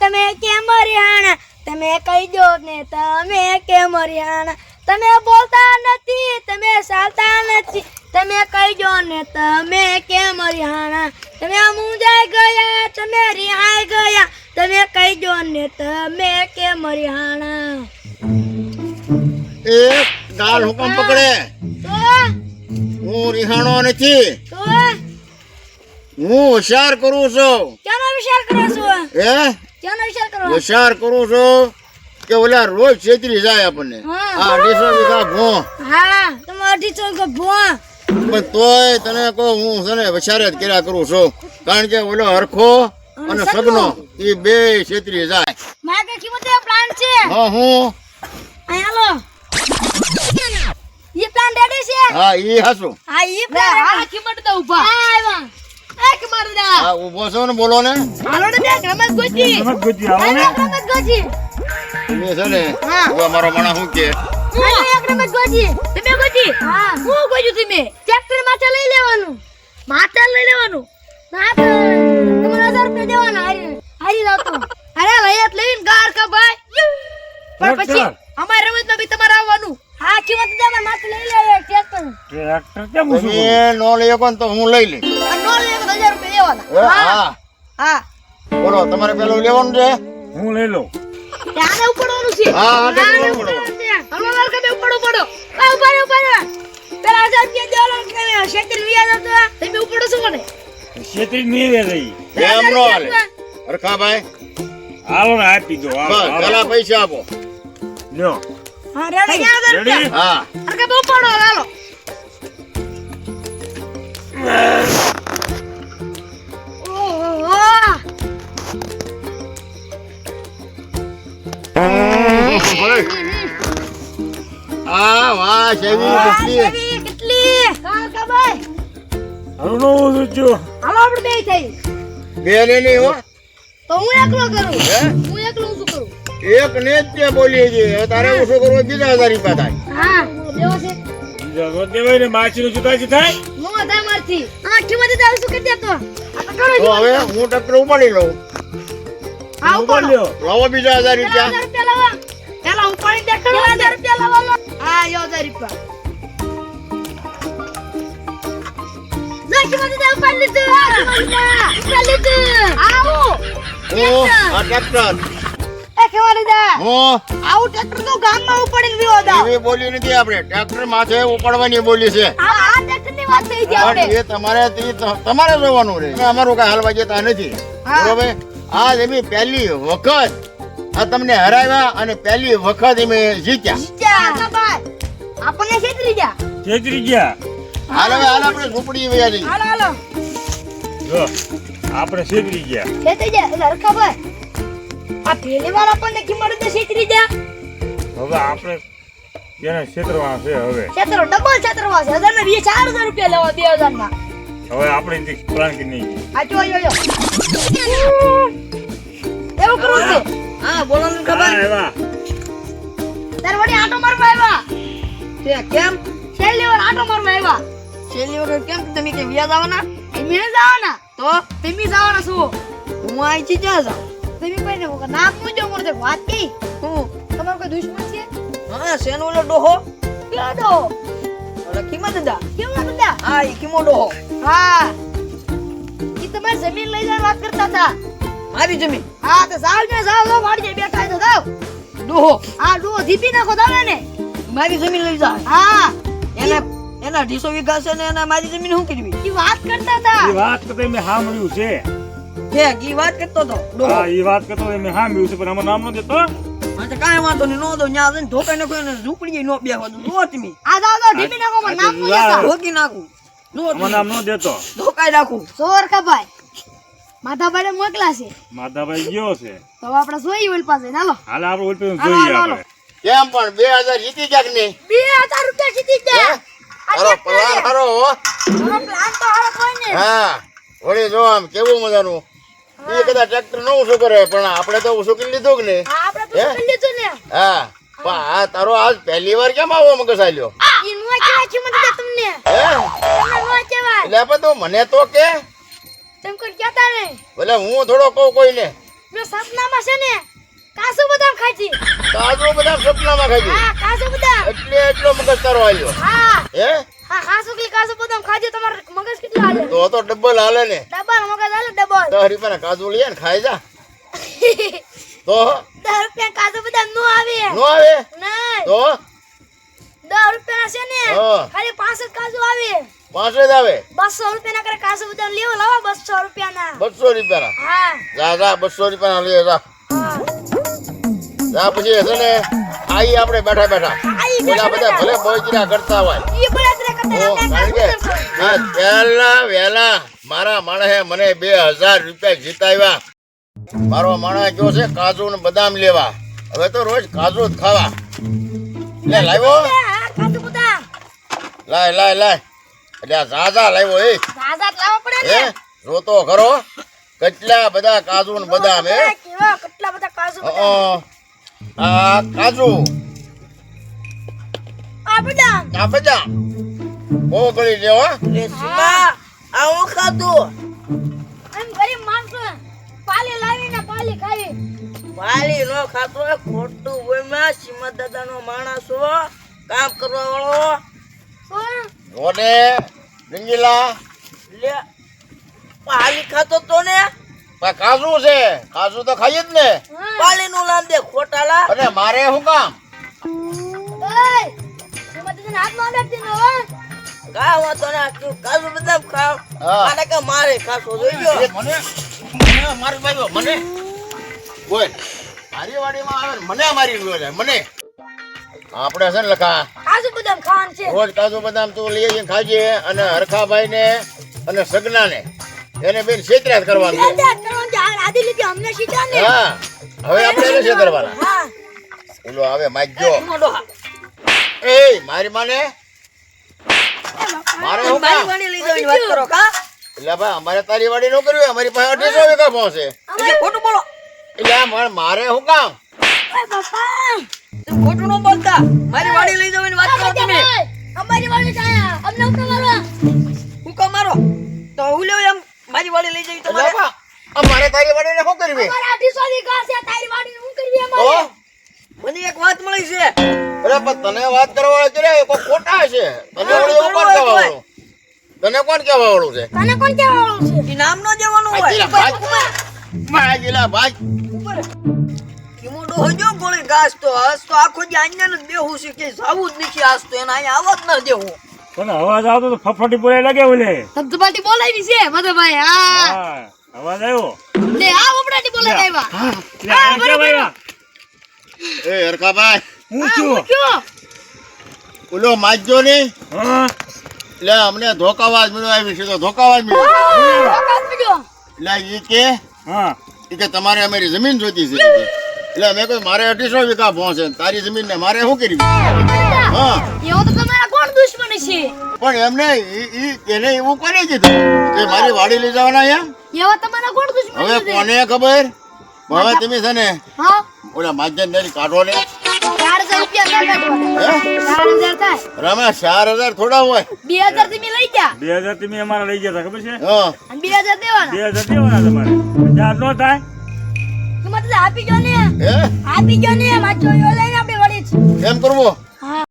તમે કેમ રિહાણા તમે કહી દો ને તમે કેમ રિહાણા તમે બોલતા નથી તમે ચાલતા નથી તમે કહી દો ને તમે કેમ રિહાણા તમે મુંજાઈ ગયા તમે રિહાઈ ગયા તમે કહી દો ને તમે કેમ રિહાણા એ ગાલ હુકમ પકડે તો હું રિહાણો નથી તો હું હોશિયાર કરું છું કેનો વિચાર કરો છો હે કેનો વિચાર કરો હોશિયાર કરું છું કે ઓલા રોજ છેતરી જાય આપણને હા. આ 250 વીઘા ભો હા તમે 250 ભો પણ તોય તને કહું હું છે ને હોશિયાર જ કર્યા કરું છું કારણ કે ઓલો હરખો અને સગનો એ બે છેતરી જાય મારે કિંમત પ્લાન છે હા હું હાલો ये प्लान रेडी છે હા ઈ હાસું હા ઈ પ્લાન હા કિંમત તો ઉભા હા આવ્યા એક મરદા હા ઊભો છો ને બોલો ને હાલો ને બે રમત ગોજી આવો ને રમત ગોજી તમે છે ને હા. જો મારો માણા શું કે હાલો એક રમત ગોજી તમે ગોજી હા હું ગોજું તમે ટ્રેક્ટર માથે લઈ લેવાનું માથે લઈ લેવાનું ના તો તમારે 1000 રૂપિયા દેવાના હારી જાવ તો અરે લયત લઈને ગાર કા ભાઈ પણ પછી અમારી રમતમાં બી તમારે આવવાનું હા કિંમત દે માથે લઈ લે ટ્રેક્ટર ટ્રેક્ટર કેમ તમે નો લઈ શકો ને તો હું લઈ લઈશ નો લે 1000 રૂપિયા દેવાના હા હા બોલો તમારે પેલું લેવાનું છે હું લઈ લઉં ત્યાં ઉપડવાનું છે હા હા તો ત્યાં બોલો. હલો વાલ કે ઉપડો પડો આ ઉપર પેલા 1000 રૂપિયા દેવાના તમે શેતરી વિયા દો તમે ઉપડો છો ને છેતરી નહીં રે રહી એમ નો હાલે હરખાભાઈ હાલો ને આપી દો બસ પેલા પૈસા આપો લ્યો હા રેડી રેડી હા અરે કે ઉપડો હાલો ઓહો હા વાહ શેવી કેટલી કેટલી કાલ કા ભાઈ હાલો નો જોજો હાલો આપણે બે થઈ બે ને નહીં હો તો હું એકલો કરું હે હું એકલો શું કરું એક ને જ તે બોલીએ છે હવે તારે ઓછો કરવો બીજા 1000 રૂપિયા થાય હા દેવો છે બીજા રોજ દેવાય ને માછી નું જુદાજી થાય નો દા મારથી આ કિંમત દે શું કરી દેતો આ તો કરો તો હવે હું ટ્રેક્ટર ઉપાડી લઉં હા ઉપર ઉપર લ્યો લાવો બીજા 1000 રૂપિયા 1000 રૂપિયા લાવો પેલા ઉપાડી દે કરો 1000 રૂપિયા લાવો હા 1000 રૂપિયા ના કિંમત દે ઉપાડી લીધું ઉપાડી લીધું આવો હું આ ટ્રેક્ટર એ કેવાલી દે હું આવું ટ્રેક્ટર તો ગામમાં ઉપાડીને વિવો દો એવી બોલી નથી આપણે ટ્રેક્ટર માથે ઉપાડવાની બોલી છે આ ટ્રેક્ટરની વાત થઈ છે પણ આપણે એ તમારે જોવાનું રે અમારું કઈ હાલવા જતા નથી હા. બરોબર આ એમી પહેલી વખત આ તમને હરાવ્યા અને પહેલી વખત એમે જીત્યા જા ભાઈ આપણને છેતરી જા છેતરી ગયા હાલ હવે હાલ આપણે ઝૂંપડી વયા જઈએ હાલો હાલો જો આપણે છેતરી ગયા છેતરી જા એટલે હરખા ભાઈ આ પહેલી વાર આપણને કિંમત દે છેતરી જા હવે આપણે એને છેતરવા છે હવે છેતરો ડબલ છેતરવા છે 1000 ને 4000 રૂપિયા લેવા 2000 ના હવે આપણે પ્લાન કે નહીં આ જો એવું કરું છે હા બોલો ને હા, એવા તાર વડી આટો મારવા આવ્યા તે કેમ છેલ્લી વાર આટો મારવા આવ્યા છેલ્લી વાર કેમ તમે કે વ્યાજ આવવાના તમે જવાના તો તમે જવાના છો હું આઈ છી જા જાવ તમે કોઈને નામ પૂછો મને વાત કી હું તમારો કોઈ દુશ્મન છે હા સેનો ઓલો ડોહો કયો ડોહો ઓલા કિંમત દા હા ઈ કિંમત ડોહો હા ઈ તમારી જમીન લઈ જવાની વાત કરતા હતા મારી જમીન હા તો જાવ ને જાવ વાડી બેઠા તો જાવ ડોહો હા ડોહો દીપી નાખો દાવે ને મારી જમીન લઈ જા હા એના 250 વીઘા છે ને એના મારી જમીન શું કરવી ઈ વાત કરતા હતા એ વાત કરતા મેં સાંભળ્યું છે હે ઈ વાત કરતો તો હા એ વાત કરતો મેં સાંભળ્યું છે પણ અમારું નામ ન દેતો હા તો કાઈ વાંધો નહીં નો દો ન્યા જઈને ધોકા નાખો ને ઝૂંપડી નો બેહવા દો જો તમે આ જાવ તો દીપી નાખો મને નામ નો દેતા ધોકી નાખું જો અમારું નામ ન દેતો ધોકાઈ નાખું સોર કા ભાઈ માધાભાઈ મોકલા છે માધાભાઈ ગયો છે તો આપણે જોઈ ઓલ પાસે હાલો હાલ આપણે ઓલ પાસે હાલો, જોઈએ હાલો. આપણે કેમ પણ 2000 જીતી ગયા કે નહીં 2000 રૂપિયા જીતી ગયા હારો પલાર હારો હો. મારો પ્લાન તો હારો કોઈ ને હા વળી જો આમ કેવું મજાનું એ કદાચ ટ્રેક્ટર નો ઓછું કરે પણ આપણે તો ઓછું કરી લીધું કે નહીં આપણે તો હે? કરી લીધું ને હા પણ આ તારો આજ પહેલી વાર કેમ આવો મગજ આલ્યો ઈ નો કેવાય છે મને તમને હે તમને નો કહેવાય એટલે આપણે તો મને તો કે તેમ કોઈ કહેતા નહીં ભલે હું થોડો કહું કોઈને મેં સપનામાં છે ને કાસુ બદામ ખાધી. કાજુ બદામ સપનામાં ખાઈ ગઈ. હા કાસુ બદામ. એટલે એટલો મગજ તારો આવ્યો હા હે હા કાસુ બદામ ખાધી. તમારે મગજ કેટલા હાલે? તો ડબલ હાલે ને ડબલ મગજ હાલે ડબલ. 10 રૂપિયાના કાજુ લઈએ ને ખાઈ જા તો 10 રૂપિયા કાસુ બદામ નો આવે. નો આવે નહીં તો 10 રૂપિયા છે ને હા. ખાલી 5 જ કાજુ આવે. 5 જ આવે 200 રૂપિયા ના કરે કાસુ બદામ લેવો લાવો 200 રૂપિયા ના. 200 રૂપિયાના હા જા 200 રૂપિયાના લઈએ જા હા જા પછી છે ને આઈ આપણે બેઠા આઈ પેલા બેઠા બધા ભલે બોજરા કરતા હોય ઈ બળતરા કરતા ઓ, કારણ કે આ પહેલા વહેલા મારા માણસે મને 2000 રૂપિયા જીતાવ્યા. મારો માણસ ગયો છે કાજુ ને બદામ લેવા. હવે તો રોજ કાજુ જ ખાવા. લે લાવ્યો હા કાજુ બદામ લાય એટલે આ ઝાઝા લાવ્યો એ દાદા લાવવા પડે હે ને. જોતો ખરો કેટલા બધા કાજુ ને બદામ હે કેવા કેટલા બધા કાજુ અ, બદામ. આ કાજુ આ બદામ આ બદામ ઓગળી દેવો આવું ખાધું. એમ ગરીબ માણસો પાલી લાવીને પાલી ખાવી. વાલી નો ખાતો હોય ખોટું હોય માં શ્રીમદ દાદા નો માણસો કામ કરવા વાળો શું? રોને રંગીલા લે વાલી ખાતો તો ને આ કાજુ છે કાજુ તો ખાઈએ જ ને હા. વાલી નું નામ દે ખોટાલા અને મારે શું કામ ઓય, એમાં તો તને હાથ માં અડાડતી ન હોય. ગાવા તો ના કાજુ બદામ ખાવ હા. આને કે મારે ખાસો જોઈજો એ મને મારી ભાઈઓ મને બોલ મારી વાડીમાં આવે ને મને મારી રહ્યો છે મને આપણે છે ને લખા કાજુ બદામ ખાવાનું છે. રોજ કાજુ બદામ તું લઈ આવીને ખાજે અને હરખાભાઈ ને અને સગના ને એને બેન છેતરાત કરવાનું છે. દાદા કરવાનું છે. આ આદી લીધી અમને શીખ્યા ને. હા હવે આપણે એને છેતરવાના હા ઓલો આવે માજ્યો મોટો હા. એ મારી માને મારે શું મારી કામ વાણી લઈ જવાની વાત કરો કા એટલે ભાઈ અમારે તારી વાડી નો કર્યું અમારી પાસે 250 વીઘા પહોંચે એટલે ખોટું બોલો એટલે મારે શું કામ ઓય બાપા તમે ખોટું ન બોલતા મારી વાણી લઈ જવાની વાત કરો તમે અમારી વાળી છાયા અમને ઉપર મારવા. હું કામ મારો તો હું લેવ એમ મારી વાળી લઈ જવી એટલે તમારે બા, અમારે તારી વાડી ને શું કરવી અમારા 250 વીઘા છે. તારી વાડી હું કરવી તો અમારે. મને એક વાત મળી છે અરે પણ તને વાત કરવા કરે કોઈ ખોટા છે તને વળી એવું કોણ કહેવા વાળું તને કોણ કહેવા વાળું છે તને કોણ કહેવા વાળું છે? ઈ નામ ન દેવાનું ભાગીલા હોય ભાગ મોટો હોજો ગોળી ઘાસ તો હસ તો આખો દી આન્યાને જ બેહું છે કે જાવું જ નથી આજ તો એને અહીંયા આવવા જ ન દેવું તને અવાજ આવતો તો ફફડી બોલાય લાગે ઓલે ધબધબાટી બોલાવી છે મધુભાઈ. હા હા અવાજ આવ્યો લે આ ઉપડાટી બોલાવી આવ્યા. લે આ કેમ આવ્યા? એ હરખાભાઈ હું છું કયો? ઓલો માજ્યો ને હા એટલે અમને ધોકાવાજ મળ્યો આવી છે તો ધોકાવાજ મળ્યો કાકા પીડ્યો. એટલે ઈ કે હા તમારે અમારી જમીન જોતી છે ઈ કે. એટલે અમે કોઈ મારે 250 વીઘા પહોંચે ને તારી જમીન ને મારે શું કરવી હા એવો તો તમારા કોણ દુશ્મન છે? પણ એમને એને એવું કોને કીધું કે મારી વાડી લઈ જવાના એમ એવા તમારા કોણ દુશ્મન હવે છે? કોને ખબર હવે તમે છે ને હા ઓલા માજન કાઢો ને 4000 રૂપિયા થાય હે 4000 થાય. રમે 4000 થોડા હોય 2000 તમે લઈ જા 2000 તમે અમારા લઈ ગયા હતા ખબર છે હા અને 2000 દેવાના. 2000 દેવાના તમારે 1000 નો થાય તમે તો આપી જો ને હે આપી જો ને માચો યો લઈને આપણે વળી જ. એમ કરવું હા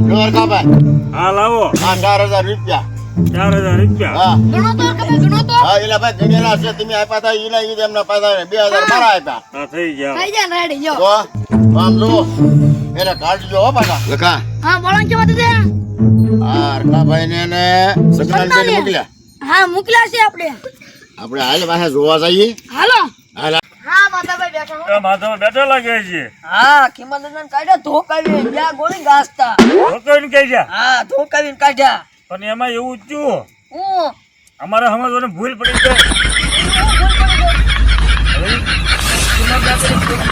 જો હરખાભાઈ હા લાવો આ 4000 રૂપિયા 4000 રૂપિયા હા ગણો તો કમે ગણો તો હા એલા ભાઈ ગણેલા છે તમે આપ્યા હતા એના ઈ એમના પાછા 2000 મારા આપ્યા હા થઈ ગયા થઈ જાય ને રેડી જો. તો આમ જો એને કાઢજો હો પાછા લખા હા બોલો કે વાત છે. આ હરખાભાઈ ને સગનાન બેન મોકલ્યા હા મોકલ્યા છે આપણે. આપણે હાલ પાછા જોવા જઈએ હાલો હાલ હા માતાભાઈ બેઠા હો. એ માથામાં બેઠા લાગે છે હા કિંમત દાદાને કાઢ્યા ધોકાવી જ્યાં ગોળી ઘાસતા રોકાઈને કહી જા હા ધોકાવીને કાઢ્યા પણ એમાં એવું જ છું હું અમારે સમજવાની ભૂલ પડી ગઈ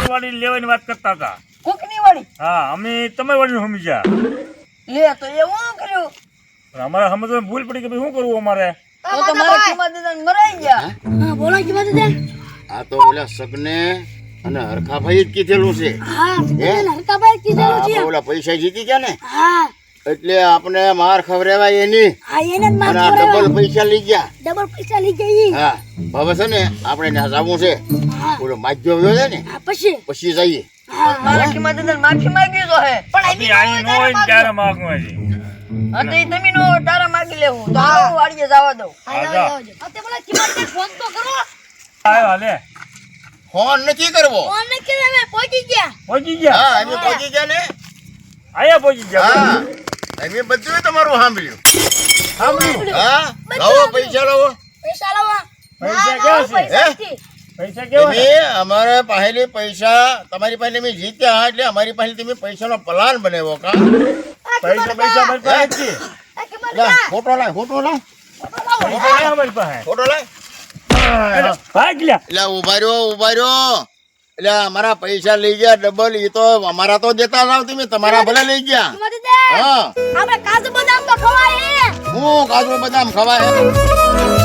વાળી લેવાની વાત કરતા હતા કોકની વાળી હા અમે તમારી વાળી સમજ્યા લે તો એવું કર્યું પણ અમારે સમજવાની ભૂલ પડી કે ભાઈ શું કરવું અમારે તો તમારા કિંમત દાદાને મરાઈ ગયા હા બોલો કે વાત છે. આ તો ઓલા સગને અને હરખાભાઈ જ કીધેલું છે હા સગન હરકાભાઈ કીધેલું હા, છે. આપણે ઓલા પૈસા જીતી ગયા ને હા એટલે આપણે માર ખવડાવાય એની હા એને જ અને માર આ ડબલ પૈસા લઈ ગયા ડબલ પૈસા લઈ ગઈ. હા હવે છે ને આપણે ત્યાં જવું છે ઓલો માજ્યો આવ્યો છે ને પછી પછી જઈએ મારા કિંમત અંદર માફી માંગી તો હે પણ આની નો હોય ને ત્યારે માગવું હજી. હા તો ઈ તમે નો તારા માંગી લેવું તો આવો વાડીએ જવા દઉં તે બોલા કિંમત ફોન તો કરો આવ્યો લે ફોન નથી કરવો ફોન ને કે અમે પહોંચી ગયા પહોંચી ગયા હા અમે પહોંચી ગયા ને આયા પહોંચી ગયા હા અમે બધું તમારું સાંભળ્યું સાંભળ્યું હા લાવો પૈસા લાવો પૈસા લાવવા પૈસા કેવા છે પૈસાથી. પૈસા કેવા તમે અમારા પાસેથી પૈસા તમારી પાસે અમે જીત્યા એટલે અમારી પાસે તમે પૈસાનો પ્લાન બનાવ્યો કા પૈસા પૈસા મારી પાસે જ છે. આ કિંમત લા, ક્યાં? ફોટો લાય ફોટો લાય પૈસા નહીં અમારી પાસે ફોટો લાય ભાગ લ્યા એટલે ઉભા રહ્યો એટલે અમારા પૈસા લઈ ગયા ડબલ એ તો અમારા તો દેતા જાવ તમે તમારા ભલે લઈ ગયા કિંમત દે હા આપણે કાજુ બદામ તો ખવાય હે હું કાજુ બદામ ખવાય